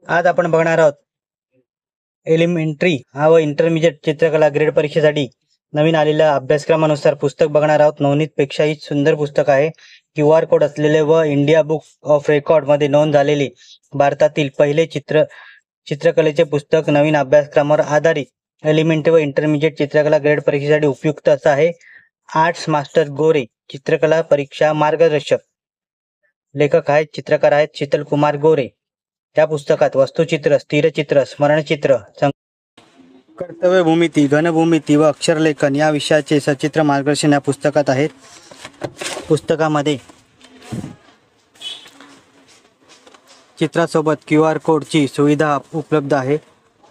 आज आपण बघणार आहोत एलिमेंटरी व इंटरमिजिएट चित्रकला ग्रेड परीक्षेसाठी नवीन आलेल्या अभ्यासक्रमानुसार पुस्तक बघणार आहोत। नवनीतपेक्षाही सुंदर पुस्तक आहे। QR कोड असलेले व इंडिया बुक ऑफ रेकॉर्ड मध्ये नोंद झालेले भारतातील पहिले चित्रकलेचे पुस्तक नवीन अभ्यासक्रमावर आधारित एलिमेंटरी व इंटरमिजिएट चित्रकला ग्रेड परीक्षेसाठी उपयुक्त असं आहे। आर्ट्स मास्टर गोरे चित्रकला परीक्षा मार्गदर्शक लेखक आहेत, चित्रकार आहेत शीतल कुमार गोरे। त्या पुस्तकात वस्तुचित्र, स्थिरचित्र, स्मरणचित्र, कर्तव्य भूमिती, घनभूमिती व अक्षरलेखन या विषयाचे सचित्र मार्गदर्शन या पुस्तकात आहे। पुस्तकामध्ये चित्रासोबत QR कोडची सुविधा उपलब्ध आहे।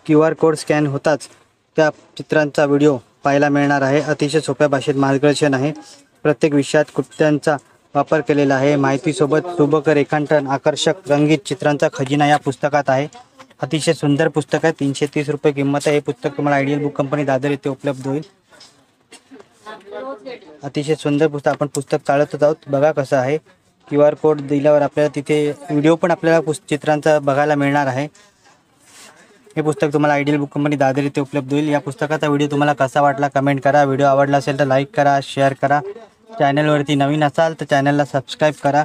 QR कोड स्कॅन होताच त्या चित्रांचा व्हिडिओ पाहायला मिळणार आहे। अतिशय सोप्या भाषेत मार्गदर्शन आहे। प्रत्येक विषयात कृत्यांचा वापर केलेला आहे। माहितीसोबत सुबक रेखांकन, आकर्षक रंगीत चित्रांचा खजिना या पुस्तकात आहे। अतिशय सुंदर पुस्तक आहे। 330 रुपये किंमत आहे। हे पुस्तक तुम्हाला आयडियल बुक कंपनी दादर येथे उपलब्ध होईल। अतिशय सुंदर पुस्तक, आपण पुस्तक चाळतच आहोत, बघा कसं आहे। QR कोड दिल्यावर आपल्याला तिथे व्हिडिओ पण आपल्याला चित्रांचा बघायला मिळणार आहे। हे पुस्तक तुम्हाला आयडियल बुक कंपनी दादर येथे उपलब्ध होईल। या पुस्तकाचा व्हिडिओ तुम्हाला कसा वाटला कमेंट करा। व्हिडिओ आवडला असेल तर लाईक करा, शेअर करा। चॅनलवरती नवीन असाल तर चॅनलला सबस्क्राईब करा।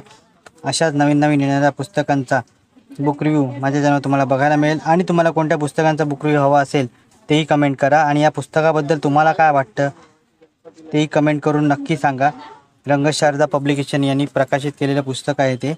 अशाच नवीन येणाऱ्या पुस्तकांचा बुक रिव्ह्यू माझ्या चॅनलवर तुम्हाला बघायला मिळेल। आणि तुम्हाला कोणत्या पुस्तकांचा बुक रिव्ह्यू हवा असेल तेही कमेंट करा। आणि या पुस्तकाबद्दल तुम्हाला काय वाटतं तेही कमेंट करून नक्की सांगा। रंगशारदा पब्लिकेशन यांनी प्रकाशित केलेलं पुस्तक आहे ते।